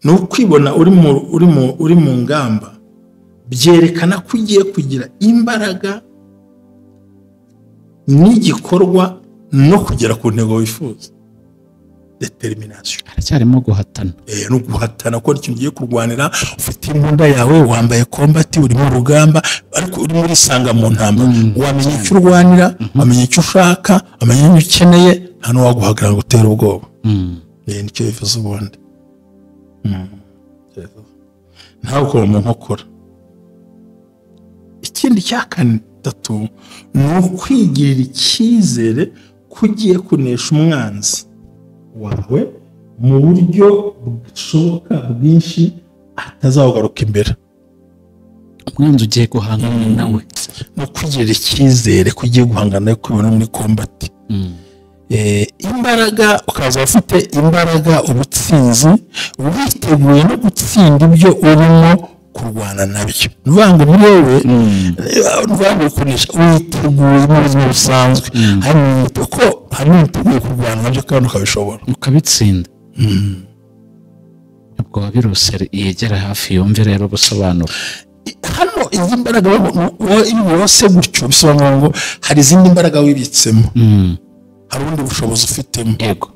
no kwibona uri mu ngamba byerekana ko ugiye kugira imbaraga n'igikorwa no kugera ku ntego wifuza. Determination. Aracyarimo guhatana. No guhatana ko ikintu ugiye kurwanira, ufite imbunda yawe, wambaye combat, uri mu rugamba, ariko uri muri sanga mu ntambara. Wamenye icyo urwanira, wamenye icyo ushaka, wamenye icyo ukeneye, nta n'uwaguhagarara ngo utere ubwoba. Nicyo bivuze ubundi. Ntabwo umuntu ukora. Ikindi cya gatatu ni ukwigirira icyizere kugiye kunesha umwanzi wawe mu buryo bushoboka bwinshi atazagaruka imbere. Umwanzi ugiye guhangana nawe no kugira icyizere kugiye guhangana nawe kubona muri combat. Imbaraga ukaza ufite imbaraga, ubutsinzi, witeguye no gutsinda ibyo urimo kurwana nabyo. Nuvanga muri wowe nuvanga kunesha witeguye mu buzima busanzwe. Ko hari n'iteguye kurwana nabyo kandi ukabishobora ukabitsinda. Ubwo wabirose yegera hafi yumve rero busobanura. Hano izi mbaraga wose gutyo bisobanura ngo hari izindi mbaraga wibitsemo. Hari ubundi bushobozi ufitemo. Yego.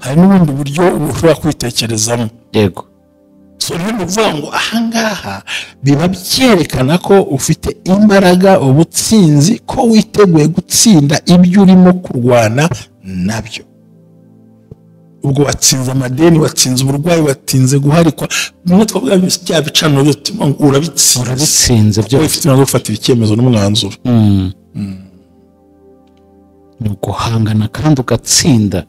Hari n'ubundi buryo ushobora kwitekerezamo. Yego. So rero uvuga ngo ahangaha biba byerekana ko ufite imbaraga, ubutsinzi, ko witeguye gutsinda ibyo urimo kurwana nabyo. Ubwo watsinze amadeni, watsinze uburwayi, watsinze guharikwa, bimwe twavuga bya bicano bituma urabitsinze byo ufite no gufatira icyemezo n'umwanzuro. Ni guhangana kandi ugatsinda.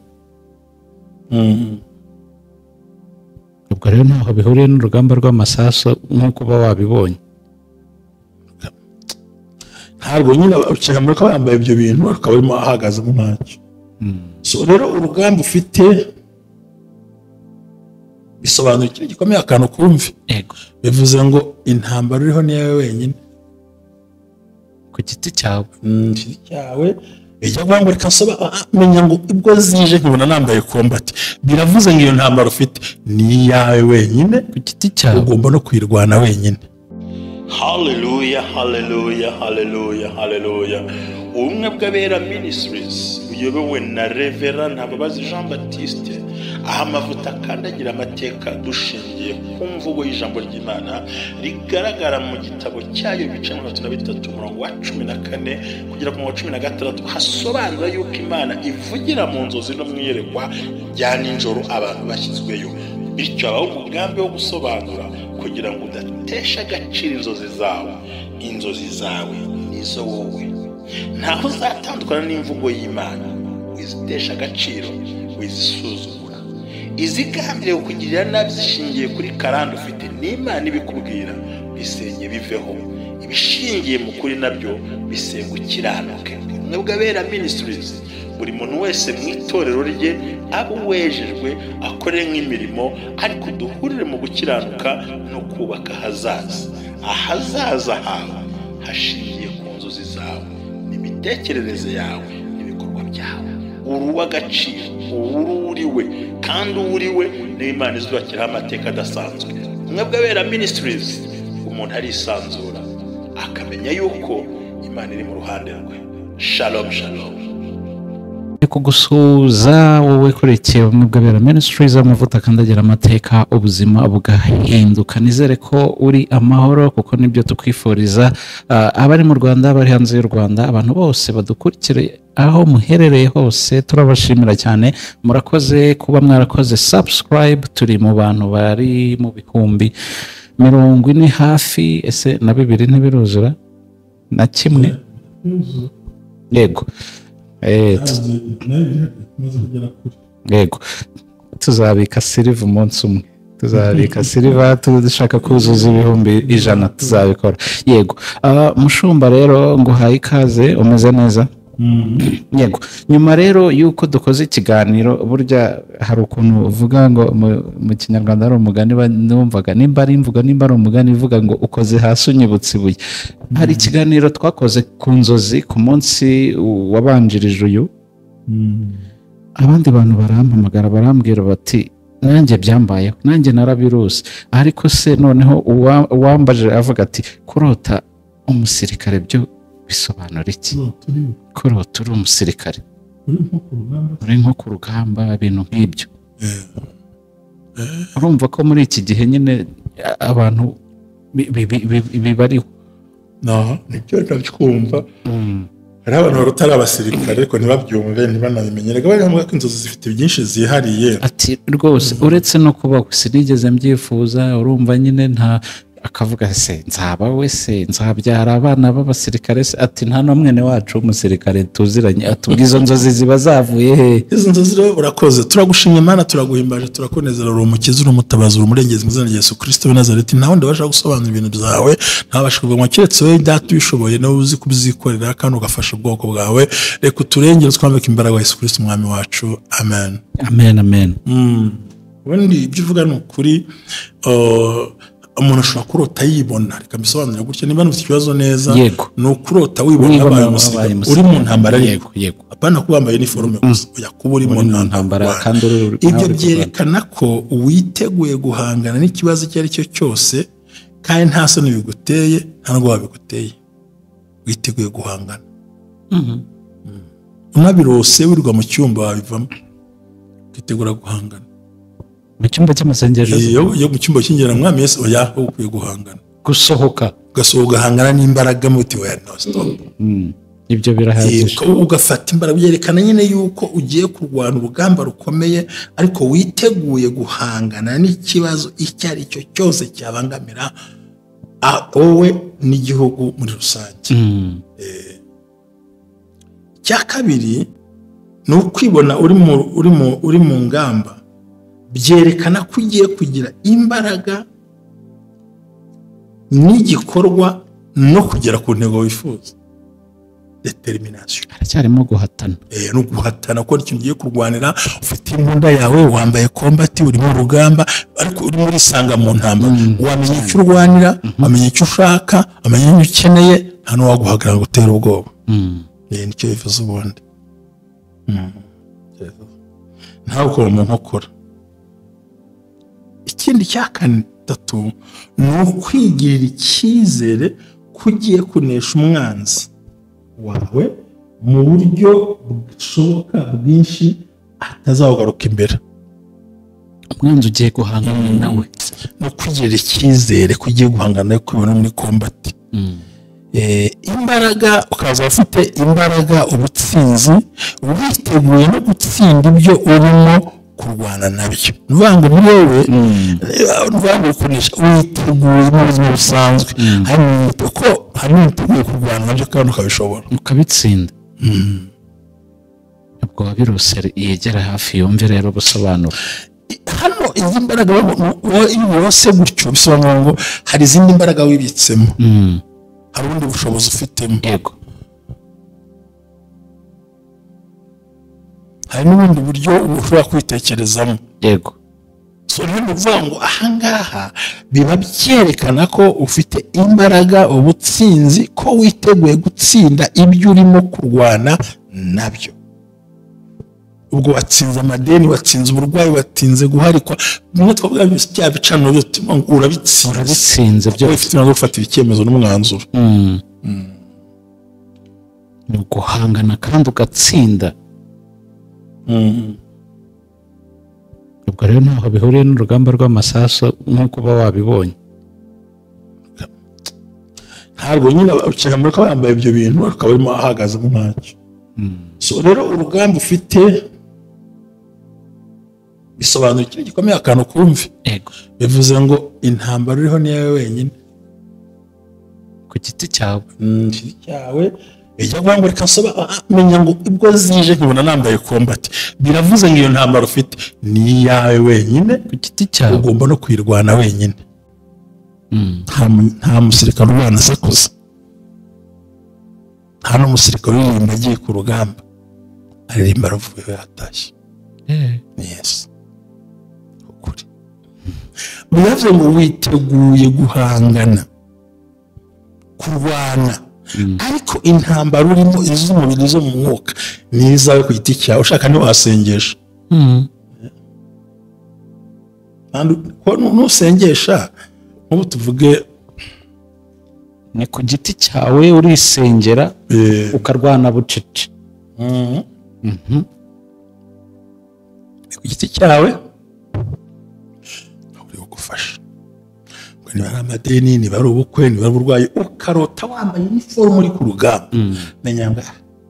Ubwo rero ntaho bihuriye n'urugamba rw'amasaso nk'uko uba wabibonye. Ntabwo nyine uceka muri ko yambaye ibyo bintu akaba arimo ahagaze mu ntacyo. So rero urugamba ufite bisobanura ikintu gikomeye akantu kumve. Yego. Bivuze ngo intambara uriho ni yawe wenyine ku giti cyawe. Giti cyawe ijya ngo reka menya ngo ibwo zije nkibona nambaye combat, biravuze ngo iyo ntambara ufite ni yawe wenyine ku giti cyawe, ugomba no kwirwana wenyine. Hallelujah, hallelujah, hallelujah, hallelujah. Ubumwe bw'Abera Ministries uyobowe na Reverend Hababazi Jean Baptiste, aha amavuta akandagira amateka dushingiye ku mvugo y'ijambo ry'Imana rigaragara mu gitabo cyayo ibice 33 umurongo wa 14 kugera ku 16 hasobanura yuko Imana ivugira mu nzozi no mwiyerekwa rya ninjoro abantu bashyizweyo. Bityo abaho umugambi wo gusobanura kugira ngo udatesha agaciro inzozi zawe. Inzozi zawe nizo wowe. Ntaho uzatandukana n'imvugo y'Imana, wizitesha agaciro, wizisuzugura. Izigambiriye kukugirira nabi zishingiye kuri karande ufite n'Imana ibikubwira, bisenye biveho. Ibishingiye mu kuri nabyo bisenga ukiranuke. Ubumwe bw'Abera Ministries, buri muntu wese mu itorero rye abo wejejwe akore nk'imirimo, ariko duhurire mu gukiranuka no kubaka ahazaza hawe hashingiye ku nzozi zawe n'imitekerereze yawe n'ibikorwa byawe. Uruw'agaciro, uriwe kandi uriwe n'Imana izubakiraho amateka adasanzwe. Ubumwe bw'Abera Ministries, umuntu arisanzura akamenya yuko Imana iri mu ruhande rwe. Shalom, shalom. Kugusuza wowe kurikiye Ubumwe bw'Abera Ministries, amavuta akandagira amateka, ubuzima bugahinduka. Nizere ko uri amahoro, kuko nibyo tukwifuriza. Abari mu Rwanda, abari hanze y'u Rwanda, abantu bose badukurikire aho muherereye hose, turabashimira cyane. Murakoze kuba mwarakoze subscribe. Turi mu bantu bari mu bihumbi 40 hafi, ese na 2 ntibiruzura na kimwe. Yego. Yego, tuzabika silver umunsi umwe, tuzabika silver dushaka kuzuza 100,000 tuzabikora. Yego. Mushumba rero nguhaye ikaze, umeze neza? Yego. Nyuma rero yuko dukoze ikiganiro, burya hari ukuntu uvuga ngo mu Kinyarwanda ari umugani numvaga, nimba ari imvuga nimba ari umugani uvuga ngo ukoze hasi unyibutse ibuye. Hari ikiganiro twakoze ku nzozi ku munsi wabanjirije uyu. abandi bantu barampamagara barambwira bati nanjye byambayeho, nanjye narabirose, ariko se noneho uwambaje avuga ati kurota umusirikare byo bisobanura iki? Kurota uri umusirikare uri nko ku rugamba, ibintu nk'ibyo. Urumva ko muri iki gihe nyine abantu bibariho. Nicyo ndabyumva. Hari abantu barutari abasirikare ariko ntibabyumve ntibanabimenye. Rega bari hamwe ko inzozi zifite byinshi zihariye. Ati rwose uretse no kuba sinigeze mbyifuza, urumva nyine nta akavuga se nzaba we se nzabyara abana b'abasirikare se, ati nta no mwene wacu umusirikare tuziranye, atubwiza nzozi ziba zavuye he? Izo nzozi rero urakoze, turagushimye Imana, turaguhimbaje, turakonezera, uri umukiza, uri umutabazi, uri umurengezi mu izina rya Yesu Kristo w'i Nazareti. Nta wundi ubasha gusobanura ibintu byawe, ntabasha kuvuga keretse wowe Data ubishoboye, nawe uzi kubyikorera kandi ugafasha ubwoko bwawe. Reka uturengere twambike imbaraga Yesu Kristo umwami wacu. Amen. Amen, amen. Ubundi ibyo uvuga ni ukuri. Umuntu ashobora kurota yibona, reka mbisobanure gutya, niba nufite ikibazo neza ni ukurota wibona abaye umusirikare uri mu ntambara. Yego apana kuba wambaye uniforme gusa, oya kuba uri mu ntambara. Ibyo byerekana ko witeguye guhangana n'ikibazo icyo ari cyo cyose, kandi nta soni biguteye, nta n'ubwoba biguteye, witeguye guhangana. Unabirose wirirwa mu cyumba wabivamo, ukitegura guhangana. Mu cyumba cy'amasengesho yo mu cyumba cy'ingeramwami Yesu oya ukwiye guhangana, gusohoka ugahangana n'imbaraga muti wa no stop. Ibyo birahagije, ugafata imbaraga, byerekana nyine yuko ugiye kurwana urugamba rukomeye, ariko witeguye guhangana n'ikibazo icyo ari cyo cyose cyabangamira wowe n'igihugu muri rusange. Cya kabiri ni ukwibona uri mu ngamba, byerekana ko ugiye kugira imbaraga n'igikorwa no kugera ku ntego wifuza. Determination. Haracyarimo guhatana. No guhatana ko ikintu ugiye kurwanira, ufite imbunda yawe, wambaye combat, uri mu rugamba, ariko uri muri sanga mu ntambara. Wamenye icyo urwanira, wamenye icyo ushaka, wamenye icyo ukeneye, nta n'uwaguhagarara ngo utere ubwoba. Nicyo bivuze ubundi. Ntawe ukora mu nkokora. Ikindi cya gatatu ni ukwigirira icyizere ko ugiye kunesha umwanzi wawe mu buryo bushoboka bwinshi, atazawugaruka imbere. Umwanzi ugiye guhangana nawe, no kwigirira icyizere ko ugiye guhangana nawe kubona muri combat. Imbaraga, ukaza ufite imbaraga, ubutsinzi, witeguye no gutsinda ibyo urimo kurwana nabyo. Nuvango muri wowe, nuvango kunesha, witeguye mu buzima busanzwe, kuko hari n'iteguye kurwana nabyo kandi ukabishobora, ukabitsinda. Ubwo wabirose yegera hafi yumve rero gusobanura. Hano izi mbaraga wose gutyo bisobanura ngo hari izindi mbaraga wibitsemo, hari ubundi bushobozi ufitemo. Yego. Hari n'ubundi buryo ushobora kwitekerezamo. Yego. So rero uvuga ngo ahangaha biba byerekana ko ufite imbaraga, ubutsinzi, ko witeguye gutsinda ibyo urimo kurwana nabyo. Ubwo watsinze amadeni, watsinze uburwayi, watsinze guharikwa, bimwe twavuga bya bicano bituma urabitsinze byo ufite no gufatira icyemezo n'umwanzuro. Ni guhangana kandi ugatsinda. Ubwo rero ntaho bihuriye n'urugamba rw'amasaso nk'uko uba wabibonye. Ntabwo nyine ukeka muri ko bambaye ibyo bintu akaba arimo ahagaze mu ntacyo. So rero urugamba ufite bisobanura ikintu gikomeye, akantu kumve. Bivuze ngo intambara uriho ni yawe wenyine, ku giti cyawe. Giti cyawe ijya kuvuga ngo reka nsoba menya ngo ibwo zije nkibona nambaye combat, biravuze ngo iyo ntambara ufite ni yawe wenyine, ku giti cyawe, ugomba no kwirwana wenyine. Nta musirikare urwana asakuza, nta n'umusirikare uririmba agiye ku rugamba aririmba aravuye yatashye. Yes, ukuri. Biravuze ngo witeguye guhangana, kurwana ariko intambara urimo iz'umubiri zo mu mwuka ni izawe ku giti cyawe ushaka ntiwasengesha nusengesha nk'ubu tuvuge ni ku giti cyawe urisengera ukarwana bucece ku giti cyawe uri gufasha niba ari amadeni niba ari ubukwe niba ari uburwayi ukarota wambaye iniforume uri ku rugamba menya ngo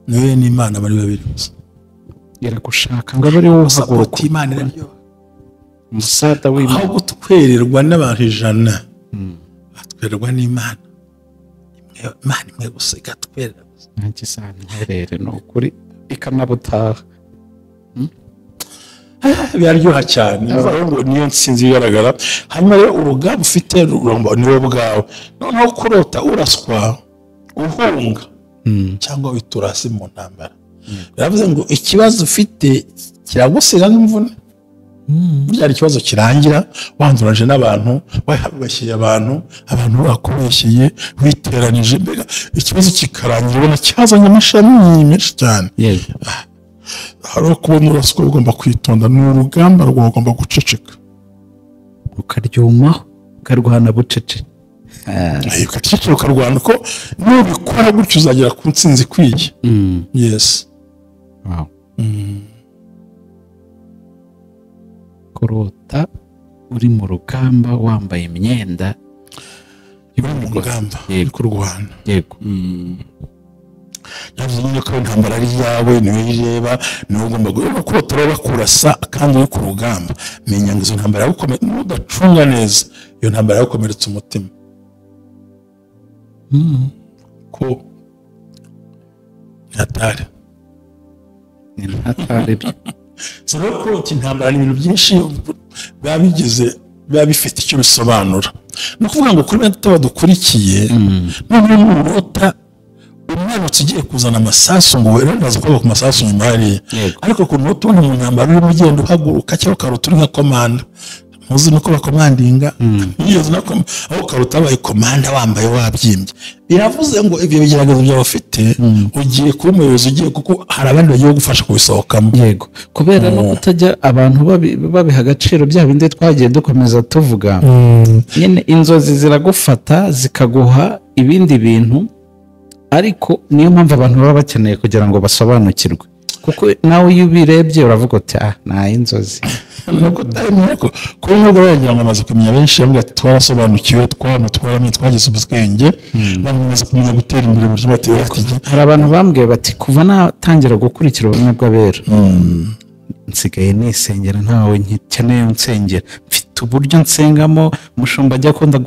niwe n'Imana bari babiri gusa iragushaka ngo abe ari wowe uhaguruka Imana iraryoha umusada w'Imana aho gutwererwa n'abantu 100 atwererwa n'Imana Imana imwe gusa igatwerera gusa nanjye sana nterere no kuri ikanabutaha biraryoha cyane ngo niyo nsinzi igaragara hanyuma rero urugamba ufite niwe bwawe noneho kurota uraswa uhunga cyangwa witurasi mu ntambara biravuze ngo ikibazo ufite kiragusiga nk'imvune byari ikibazo kirangira wanduraje n'abantu wabashyiye abantu bakubeshyeye witeranije mbega ikibazo kikarangira ubona cyazanye amashami menshi cyane hari ukubona uraswa ugomba kwitonda ni urugamba rwagomba guceceka ukaryumaho ukarwana bucece ukaceceka ukarwana ko nubikora gutyo uzagera ku ntsinzi ikwiye yes kurota uri mu rugamba wambaye imyenda uri mu rugamba uri kurwana yego yavuze nyine ko intambara ari yawe niwe ireba niwe ugomba kurota bakurasa kandi uri ku rugamba menya ngo izo ntambara yagukomeye n'udacunga neza iyo ntambara yagukomeretsa umutima ko ntatari zero kurota intambara ni ibintu byinshi biba bifite icyo bisobanura ni ukuvuga ngo kuri bene badukurikiye noneho n'urota umwana ugiye kuzana amasasu ngo wereraza kuba ku masasu nyuma hariya ariko ukuntu utubona mu ntambara urimo ugenda uhaguruka cyangwa ukarota uri nka komanda muzi nuko bakomandinga aho ukarota abaye komanda wambaye wabyimbye biravuze ngo ibyo bigeragezo byawe ufite ugiye kuba umuyobozi ugiye kuko hari abandi bagiye gufasha kubisohokamo yego kubera no kutajya abantu babiha agaciro bya bindi twagiye dukomeza tuvuga nyine inzozi ziragufata zikaguha ibindi bintu ariko niyo mpamvu abantu baba bakeneye kugira ngo basobanukirwe kuko nawe iyo ubirebye uravuga uti nta inzozi nuko utamenya ko kuri nubwo bagira ngo amaze kumenya benshi bavuga ati twarasobanukiwe twagize ubwenge bamaze kumenya gutera imbere mu buryo bateye hari abantu bambwiye bati kuva natangira gukurikira ubumwe bw'abera nsigaye nisengera ntawe nkeneye nsengera mfite uburyo nsengamo umushumba ajya akunda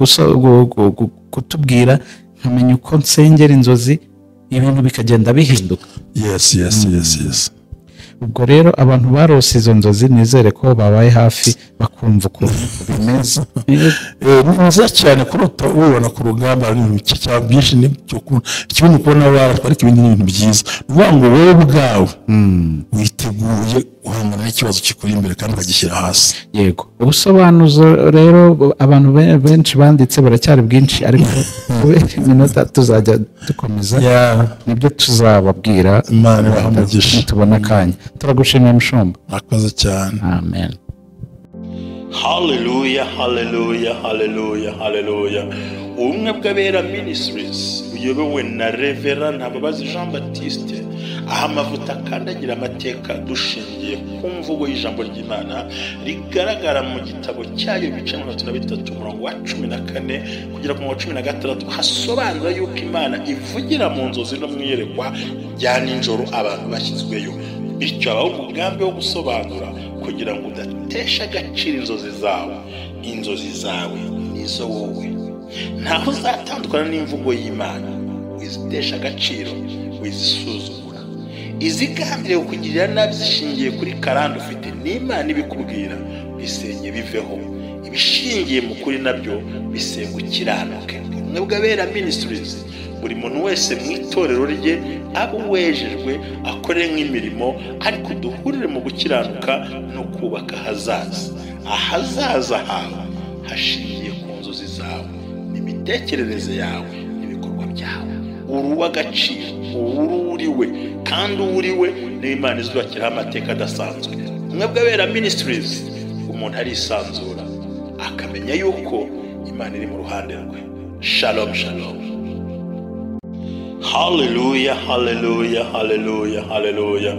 kutubwira nkamenya uko nsengera inzozi ibintu bikagenda bihinduka yes ubwo rero abantu barose izo nzozi nizere ko babaye hafi bakumva ukuntu bimeze ni nziza cyane kurota ubona ku rugamba cyangwa byinshi ikibuno kubona ariko ibindi ni ibintu byiza ni ukuvuga ngo wowe ubwawe witeguye uhangana n'ikibazo kikuri imbere kandi ukagishyira hasi yego ubusobanuzo rero abantu benshi banditse baracyari bwinshi ariko iminota tuzajya dukomeza nibyo tuzababwira Imana ibahe tubona akanya turagushimira mushumba murakoze cyane amen haleluya ubumwe bw'abera ministries uyobowe na Reverend Ntababazi Jean Baptiste aha amavuta akandagira amateka dushingiye ku mvugo y'ijambo ry'Imana rigaragara mu gitabo cyayo ibice 33 umurongo wa 14 kugera ku wa 16 hasobanura yuko Imana ivugira mu nzozi no mwiyerekwa rya nijoro abantu bashyizweyo bityo abaho umugambi wo gusobanura kugira ngo udatesha agaciro inzozi zawe nizo wowe ntaho uzatandukana n'imvugo y'Imana wizitesha agaciro wizisuzugura izigambiriye kukugirira nabi zishingiye kuri karande ufite n'Imana ibikubwira bisenye biveho ibishingiye mu kuri nabyo bisenga ukiranuke ubumwe bw'abera ministries buri muntu wese mu itorero rye abo wejejwe akore nk'imirimo ariko duhurire mu gukiranuka no kubaka ahazaza hawe hashingiye ku nzozi zawe n'imitekerereze yawe n'ibikorwa byawe uri uw'agaciro, uriwe kandi uriwe niyo Imana izubakiraho amateka adasanzwe. Umwe bw'Abera Ministries umuntu arisanzura akamenya yuko Imana iri mu ruhande rwe. Shalom shalom. Hallelujah, hallelujah, hallelujah, hallelujah.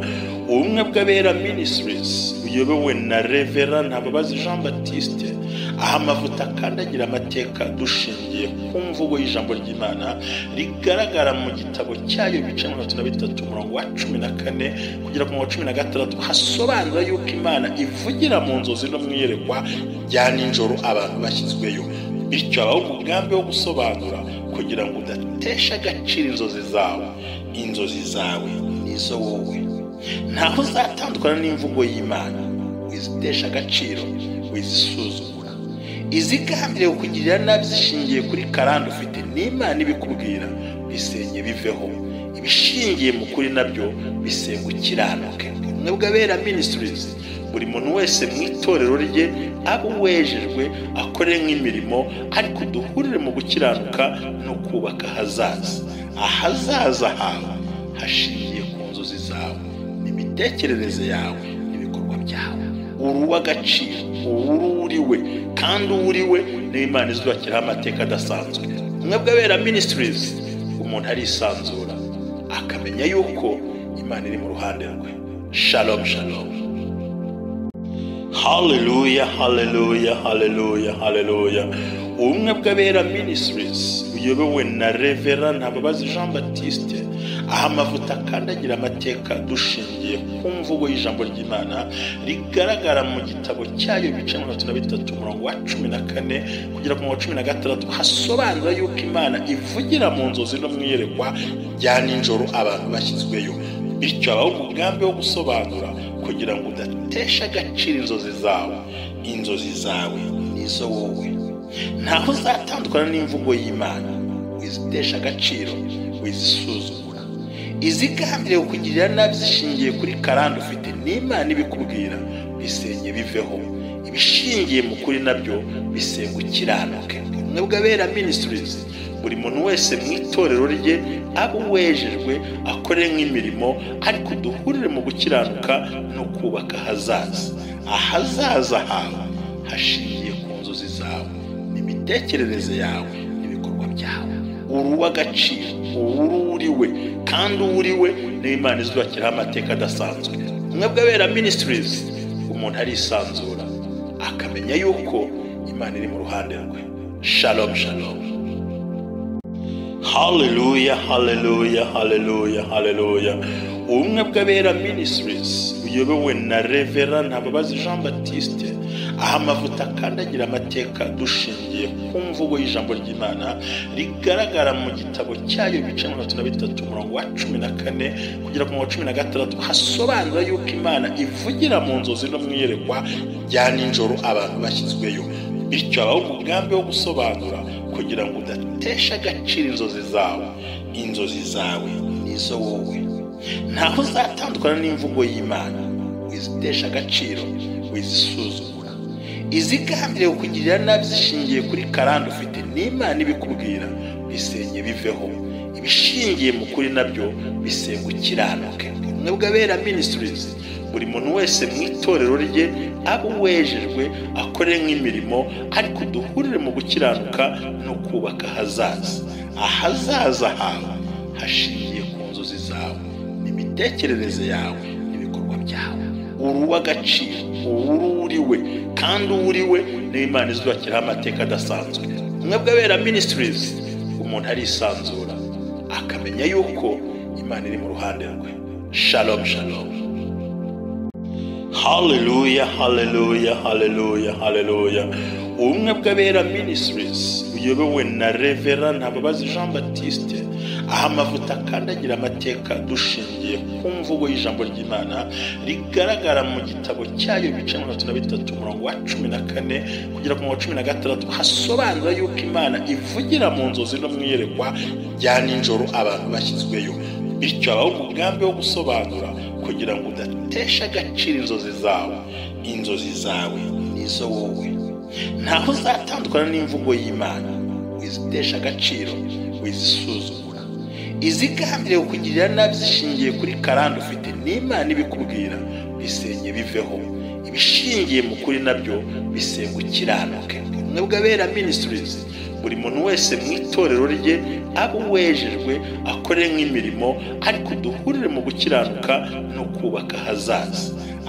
Ubumwe bw'Abera Ministries uyobowe na Reverend Ntababazi Jean Baptiste, aho amavuta akandagira amateka dushingiye ku mvugo y'ijambo ry'Imana rigaragara mu gitabo cyayo bice 33 umurongo wa 14 kugera ku wa 16, hasobanura yuko Imana ivugira mu nzozi no mwiyerekwa rya nijoro abantu bashyizweyo. Bityo abaho umugambi wo gusobanura kugira ngo udatesha agaciro inzozi zawe. Inzozi zawe nizo wowe. Ntaho uzatandukana n'imvugo y'Imana, wizitesha agaciro, wizisuzugura. Izigambiriye kukugirira nabi zishingiye kuri karande ufite n'Imana ibikubwira, bisenye biveho. Ibishingiye mu kuri nabyo bisenga ukiranuke. Umwe bw'Abera Ministries buri muntu wese mu itorero rye abo wejejwe akore nk'imirimo, ariko duhurire mu gukiranuka no kubaka ahazaza hawe hashingiye ku nzozi zawe n'imitekerereze yawe n'ibikorwa byawe. Uri uw'agaciro, uriwe kandi uriwe niyo Imana izubakiraho amateka adasanzwe. Umwe bw'Abera Ministries umuntu arisanzura akamenya yuko Imana iri mu ruhande rwe. Shalom shalom. Hallelujah, hallelujah, hallelujah, hallelujah. Ubumwe bw'Abera Ministries uyobowe na Reverend Ntababazi Jean Baptiste, aho amavuta akandagira amateka dushingiye ku mvugo y'ijambo ry'Imana rigaragara mu gitabo cyayo bice 33 umurongo wa 14 kugera ku wa 16, hasobanura yuko Imana ivugira mu nzozi no mwiyerekwa rya nijoro abantu bashyizweyo. Bityo abaho umugambi wo gusobanura kugira ngo udatesha agaciro inzozi zawe. Inzozi zawe nizo wowe. Ntaho uzatandukana n'imvugo y'Imana, wizitesha agaciro, wizisuzugura. Izigambiriye kukugirira nabi zishingiye kuri karande ufite n'Imana ibikubwira, bisenye biveho. Ibishingiye mu kuri nabyo bisenga ukiranuke. Umwe bw'Abera Ministries buri muntu wese mu itorero rye abo wejejwe akore nk'imirimo, ariko duhurire mu gukiranuka no kubaka ahazaza hawe hashingiye ku nzozi zawe n'imitekerereze yawe n'ibikorwa byawe. Uri uw'agaciro, uriwe kandi uriwe niyo Imana izubakiraho amateka adasanzwe. Umwe bw'Abera Ministries umuntu arisanzura akamenya yuko Imana iri mu ruhande rwe. Shalom shalom. Hallelujah, hallelujah, hallelujah, hallelujah. Ubumwe bw'Abera Ministries uyobowe na Reverend Ntababazi Jean Baptiste, aho amavuta akandagira amateka dushingiye ku mvugo y'ijambo ry'Imana rigaragara mu gitabo cyayo bice 33 umurongo wa 14 kugera ku wa 16, hasobanura yuko Imana ivugira mu nzozi no mwiyerekwa rya nijoro abantu bashyizweyo. Bityo abaho umugambi wo gusobanura kugira ngo udatesha agaciro inzozi zawe. Inzozi zawe nizo wowe. Ntaho uzatandukana n'imvugo y'Imana, wizitesha agaciro, wizisuzugura. Izigambiriye kukugirira nabi zishingiye kuri karande ufite n'Imana ibikubwira, bisenye biveho. Ibishingiye mu kuri nabyo bisenga ukiranuke. Umwe bw'Abera Ministries buri muntu wese mu itorero rye abo wejejwe akore nk'imirimo, ariko duhurire mu gukiranuka no kubaka ahazaza hawe hashingiye ku nzozi zawe n'imitekerereze yawe n'ibikorwa byawe. Uri uw'agaciro, uriwe kandi uriwe niyo Imana izubakiraho amateka adasanzwe. Umwe bw'Abera Ministries umuntu arisanzura akamenya yuko Imana iri mu ruhande rwe. Shalom shalom. Hallelujah, hallelujah, hallelujah, hallelujah. Ubumwe bw'Abera Ministries uyobowe na Reverend Ntababazi Jean Baptiste, aho amavuta akandagira amateka dushingiye ku mvugo y'ijambo ry'Imana rigaragara mu gitabo cyayo bice 33 umurongo wa 14 kugera ku wa 16, hasobanura yuko Imana ivugira mu nzozi no mwiyerekwa rya nijoro abantu bashyizweyo. Bityo abaho umugambi wo gusobanura kugira ngo udatesha agaciro inzozi zawe. Inzozi zawe nizo wowe. Ntaho uzatandukana n'imvugo y'Imana, wizitesha agaciro, wizisuzugura. izigambiriye kukugirira nabi zishingiye kuri karande ufite n'Imana ibikubwira bisenye biveho, ibishingiye mu kuri nabyo bisenga ukiranuke. Ubumwe bw'Abera Ministries, buri muntu wese mu itorero rye aba wejejwe akore nk'imirimo, ariko duhurire mu gukiranuka no kubaka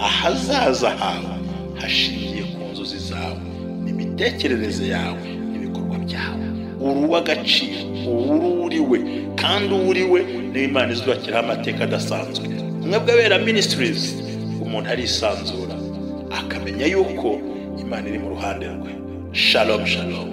ahazaza hawe hashingiye ku nzozi zawe n'imitekerereze yawe n'ibikorwa byawe. uri uw'agaciro, uriwe kandi uriwe n'Imana izubakiraho amateka adasanzwe. Ubumwe bw'Abera Ministries, umuntu arisanzura akamenya yuko Imana iri mu ruhande rwe. Shalom shalom.